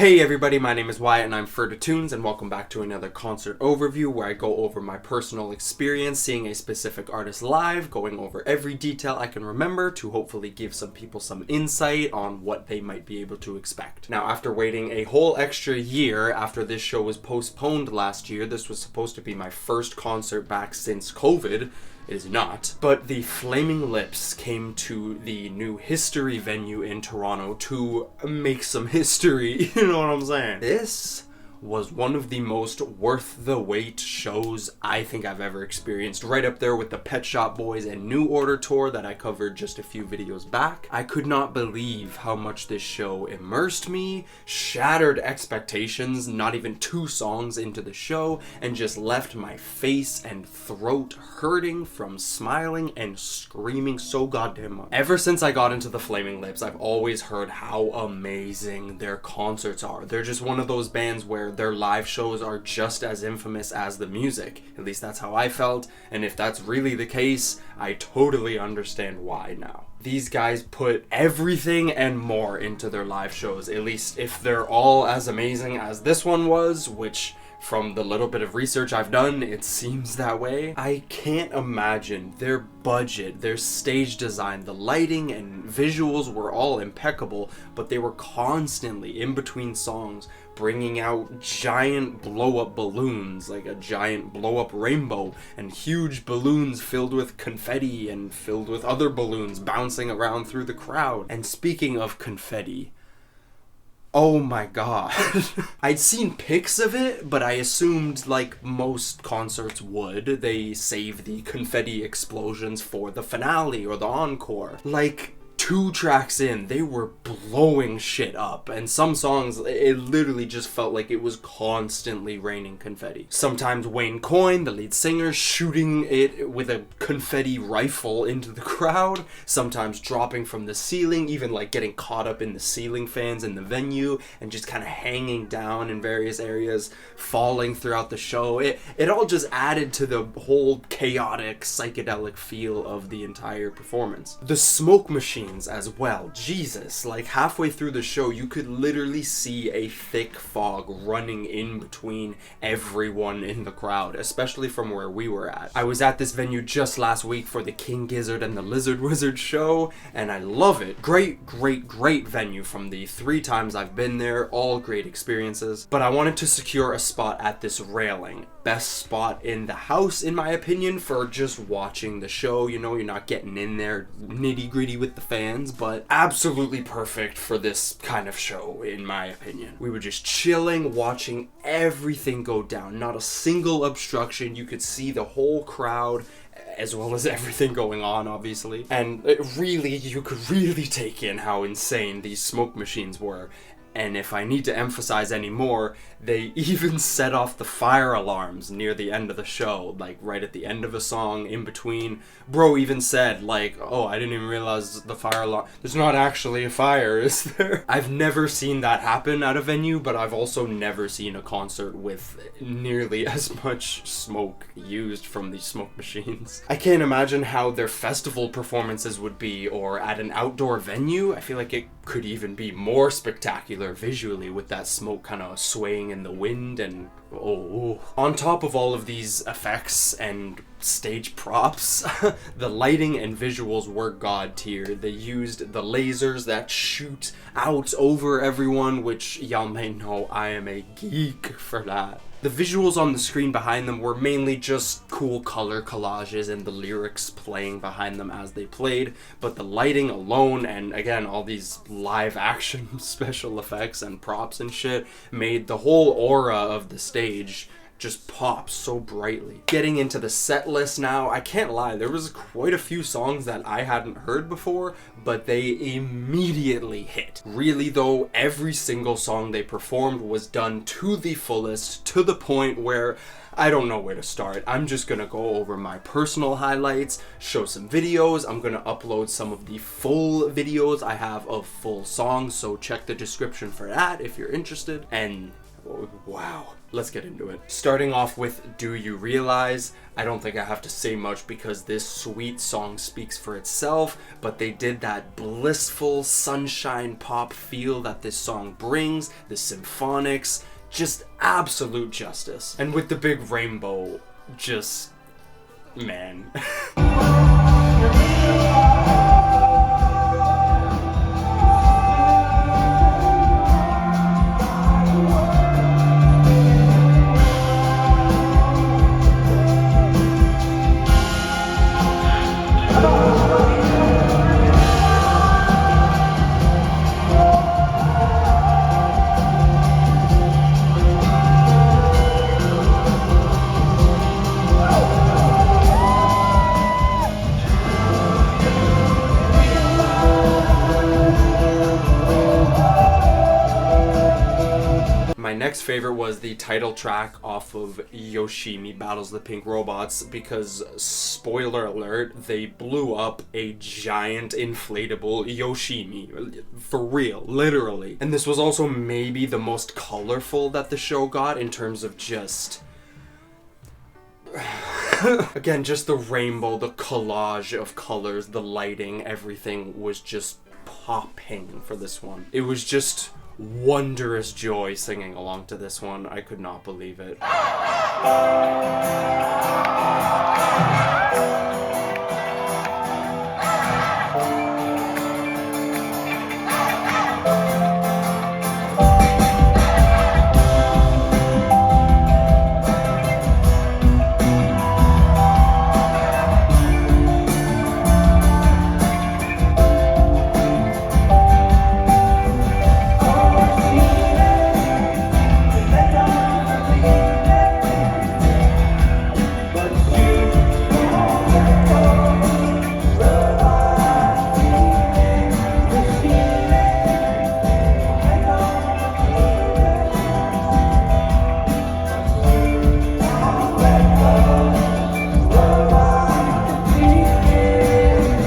Hey everybody, my name is Wyatt and I'm Ferda Tunes, and welcome back to another concert overview where I go over my personal experience seeing a specific artist live, going over every detail I can remember to hopefully give some people some insight on what they might be able to expect. Now, after waiting a whole extra year after this show was postponed last year, this was supposed to be my first concert back since COVID. It is not. But the Flaming Lips came to the new History venue in Toronto to make some history, you know what I'm saying? This was one of the most worth the wait shows I think I've ever experienced, right up there with the Pet Shop Boys and New Order tour that I covered just a few videos back. I could not believe how much this show immersed me, shattered expectations not even 2 songs into the show, and just left my face and throat hurting from smiling and screaming so goddamn much. Ever since I got into the Flaming Lips, I've always heard how amazing their concerts are. They're just one of those bands where their live shows are just as infamous as the music. At least that's how I felt, and if that's really the case, I totally understand why now. These guys put everything and more into their live shows, at least if they're all as amazing as this one was, which from the little bit of research I've done, it seems that way. I can't imagine their budget, their stage design, the lighting and visuals were all impeccable, but they were constantly in between songs bringing out giant blow-up balloons, like a giant blow-up rainbow, and huge balloons filled with confetti and filled with other balloons bouncing around through the crowd. And speaking of confetti, oh my god. I'd seen pics of it, but I assumed, like most concerts would, they save the confetti explosions for the finale or the encore. Like, 2 tracks in, they were blowing shit up, and some songs, it literally just felt like it was constantly raining confetti. Sometimes Wayne Coyne, the lead singer, shooting it with a confetti rifle into the crowd, sometimes dropping from the ceiling, even like getting caught up in the ceiling fans in the venue, and just kind of hanging down in various areas, falling throughout the show. It all just added to the whole chaotic, psychedelic feel of the entire performance. The smoke machine as well. Jesus, like halfway through the show you could literally see a thick fog running in between everyone in the crowd, especially from where we were at. I was at this venue just last week for the King Gizzard and the Lizard Wizard show, and I love it. Great venue from the 3 times I've been there, all great experiences. But I wanted to secure a spot at this railing. Best spot in the house, in my opinion, for just watching the show. You know, you're not getting in there nitty-gritty with the fans, but absolutely perfect for this kind of show, in my opinion. We were just chilling, watching everything go down. Not a single obstruction. You could see the whole crowd, as well as everything going on, obviously. And you could really take in how insane these smoke machines were. And if I need to emphasize any more, they even set off the fire alarms near the end of the show, like right at the end of a song, in between. Bro even said, like, oh, I didn't even realize the fire alarm. There's not actually a fire, is there? I've never seen that happen at a venue, but I've also never seen a concert with nearly as much smoke used from these smoke machines. I can't imagine how their festival performances would be, or at an outdoor venue. I feel like it could even be more spectacular visually with that smoke kind of swaying in the wind. And on top of all of these effects and stage props, the lighting and visuals were god tier. They used the lasers that shoot out over everyone, which y'all may know I am a geek for that. The visuals on the screen behind them were mainly just cool color collages and the lyrics playing behind them as they played, but the lighting alone, and again all these live action special effects and props and shit, made the whole aura of the stage just pop so brightly. Getting into the set list now, I can't lie, there was quite a few songs that I hadn't heard before, but they immediately hit. Really though, every single song they performed was done to the fullest, to the point where I don't know where to start. I'm just gonna go over my personal highlights, show some videos. I'm gonna upload some of the full videos I have of full songs, so check the description for that if you're interested. And wow, let's get into it. Starting off with Do You Realize? I don't think I have to say much because this sweet song speaks for itself, but they did that blissful sunshine pop feel that this song brings, the symphonics, just absolute justice. And with the big rainbow, just, man. My next favorite was the title track off of Yoshimi Battles the Pink Robots because, spoiler alert, they blew up a giant inflatable Yoshimi. For real, literally. And this was also maybe the most colorful that the show got in terms of just... Again, just the rainbow, the collage of colors, the lighting, everything was just popping for this one. It was just wondrous joy singing along to this one. I could not believe it.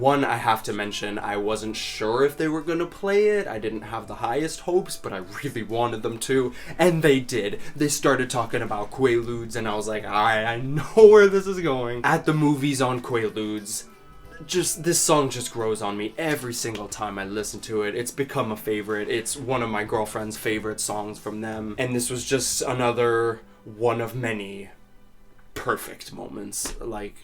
One, I have to mention, I wasn't sure if they were gonna play it. I didn't have the highest hopes, but I really wanted them to, and they did. They started talking about Quaaludes, and I was like, alright, I know where this is going. At the movies on Quaaludes, this song just grows on me every single time I listen to it. It's become a favorite. It's one of my girlfriend's favorite songs from them, and this was just another one of many perfect moments. Like...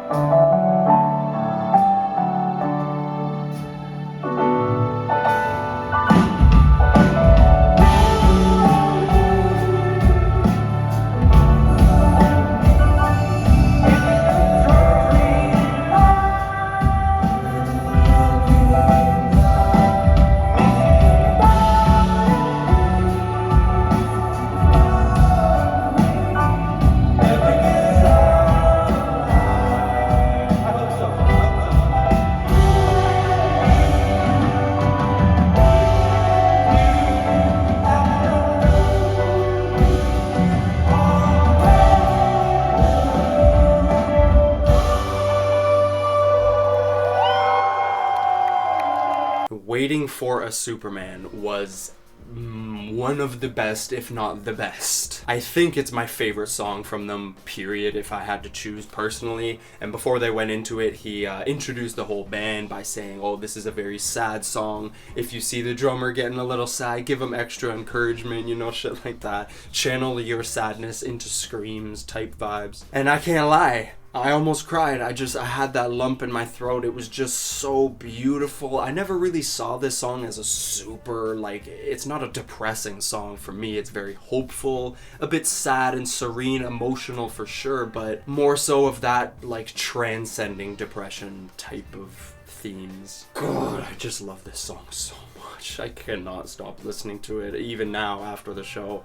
Waiting for a Superman was one of the best, if not the best. I think it's my favorite song from them, period, if I had to choose personally. And before they went into it, he introduced the whole band by saying, oh, this is a very sad song. If you see the drummer getting a little sad, give him extra encouragement, you know, shit like that. Channel your sadness into screams type vibes. And I can't lie, I almost cried. I had that lump in my throat. It was just so beautiful. I never really saw this song as a super, like, it's not a depressing song for me. It's very hopeful, a bit sad and serene, emotional for sure, but more so of that, like, transcending depression type of themes. God, I just love this song so much. I cannot stop listening to it, even now after the show.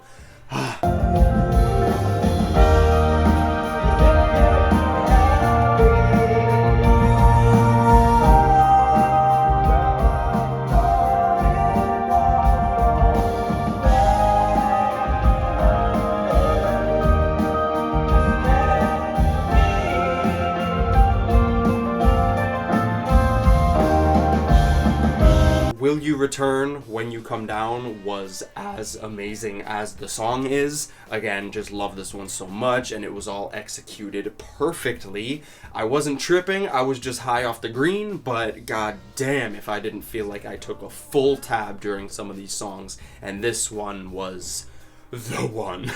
Will You Return When You Come Down was as amazing as the song is. Again, just love this one so much, and it was all executed perfectly. I wasn't tripping, I was just high off the green, but god damn if I didn't feel like I took a full tab during some of these songs, and this one was the one.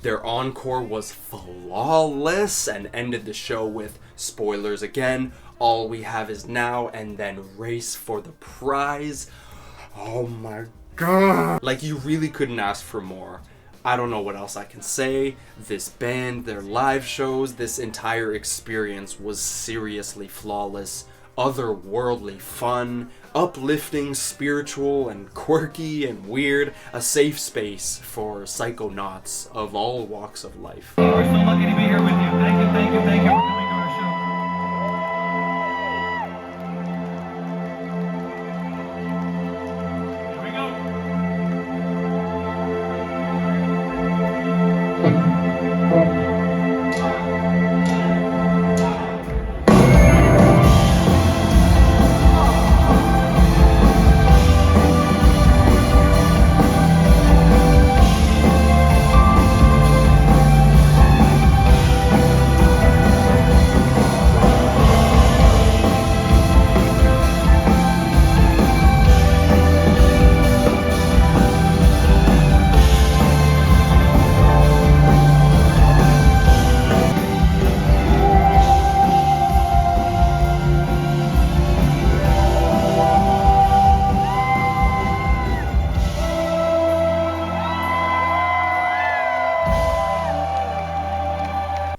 Their encore was flawless and ended the show with, spoilers again, All We Have Is Now, and then Race for the Prize. Oh my god. Like, you really couldn't ask for more. I don't know what else I can say. This band, their live shows, this entire experience was seriously flawless, otherworldly fun, uplifting, spiritual, and quirky and weird, a safe space for psychonauts of all walks of life. We're so lucky to be here with you. Thank you for coming to our show. Here we go.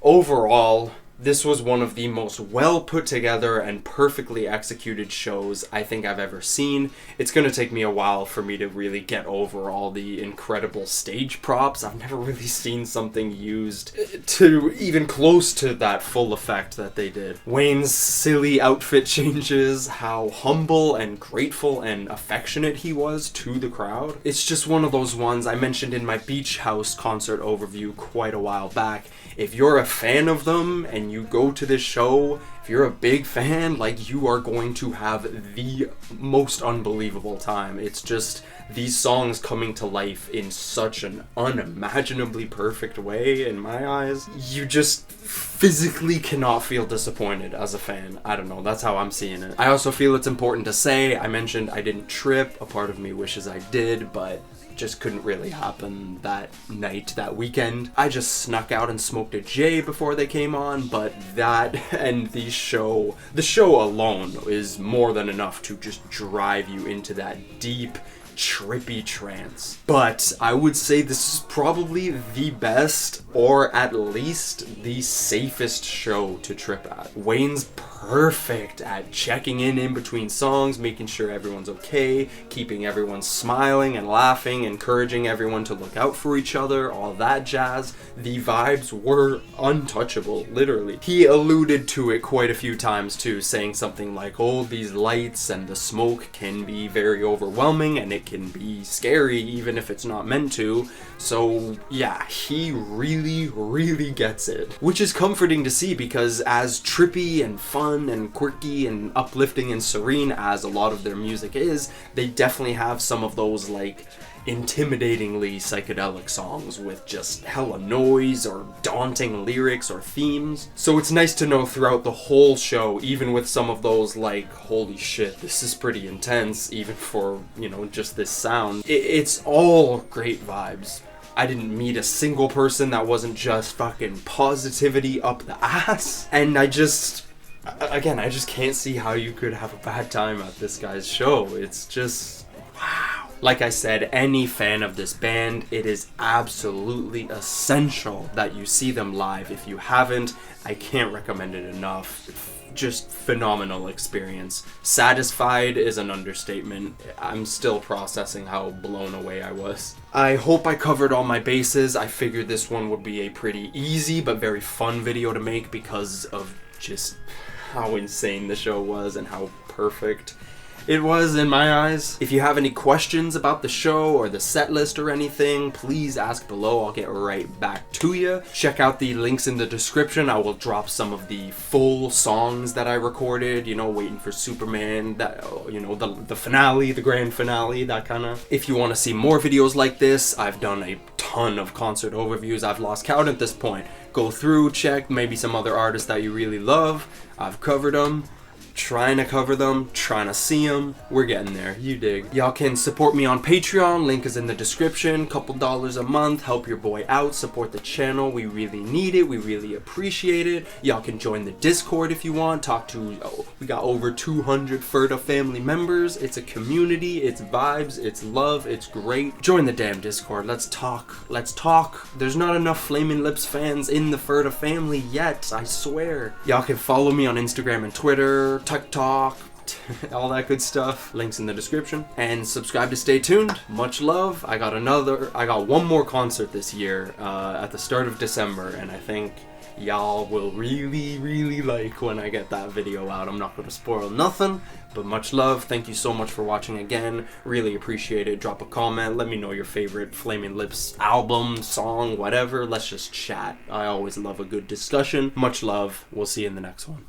Overall, this was one of the most well put together and perfectly executed shows I think I've ever seen. It's going to take me a while for me to really get over all the incredible stage props. I've never really seen something used to even close to that full effect that they did. Wayne's silly outfit changes, how humble and grateful and affectionate he was to the crowd. It's just one of those ones I mentioned in my Beach House concert overview quite a while back. If you're a fan of them and you go to this show, if you're a big fan, like, you are going to have the most unbelievable time. It's just these songs coming to life in such an unimaginably perfect way in my eyes. You just physically cannot feel disappointed as a fan. I don't know, that's how I'm seeing it. I also feel it's important to say, I mentioned I didn't trip. A part of me wishes I did, but just couldn't really happen that night, that weekend. I just snuck out and smoked a J before they came on, but that and the show alone is more than enough to just drive you into that deep, trippy trance. But I would say this is probably the best, or at least the safest show to trip at. Wayne's perfect at checking in between songs, making sure everyone's okay, keeping everyone smiling and laughing, encouraging everyone to look out for each other, all that jazz. The vibes were untouchable, literally. He alluded to it quite a few times too, saying something like, oh, these lights and the smoke can be very overwhelming and it can be scary even if it's not meant to. So yeah, he really gets it, which is comforting to see, because as trippy and fun and quirky and uplifting and serene as a lot of their music is, they definitely have some of those like intimidatingly psychedelic songs with just hella noise or daunting lyrics or themes. So it's nice to know throughout the whole show, even with some of those like, holy shit, this is pretty intense, even for, you know, just this sound. It's all great vibes. I didn't meet a single person that wasn't just fucking positivity up the ass. And I just can't see how you could have a bad time at this guy's show. It's just, wow. Like I said, any fan of this band, it is absolutely essential that you see them live. If you haven't, I can't recommend it enough. just phenomenal experience. Satisfied is an understatement. I'm still processing how blown away I was. I hope I covered all my bases. I figured this one would be a pretty easy but very fun video to make because of just how insane the show was and how perfect it was in my eyes. If you have any questions about the show or the set list or anything, please ask below. I'll get right back to you. Check out the links in the description. I will drop some of the full songs that I recorded, you know, Waiting for Superman, that, you know, the finale, the grand finale, that kind of. If you want to see more videos like this, I've done a ton of concert overviews. I've lost count at this point. Go through, check maybe some other artists that you really love. I've covered them. Trying to cover them, trying to see them. We're getting there, you dig. Y'all can support me on Patreon, link is in the description. Couple dollars a month, help your boy out, support the channel. We really need it, we really appreciate it. Y'all can join the Discord if you want, talk to, we got over 200 Ferda family members. It's a community, it's vibes, it's love, it's great. Join the damn Discord, let's talk. There's not enough Flaming Lips fans in the Ferda family yet, I swear. Y'all can follow me on Instagram and Twitter, TikTok, all that good stuff. Links in the description. And subscribe to stay tuned. Much love. I got one more concert this year at the start of December, and I think y'all will really like when I get that video out. I'm not going to spoil nothing, but much love. Thank you so much for watching again. Really appreciate it. Drop a comment. Let me know your favorite Flaming Lips album, song, whatever. Let's just chat. I always love a good discussion. Much love. We'll see you in the next one.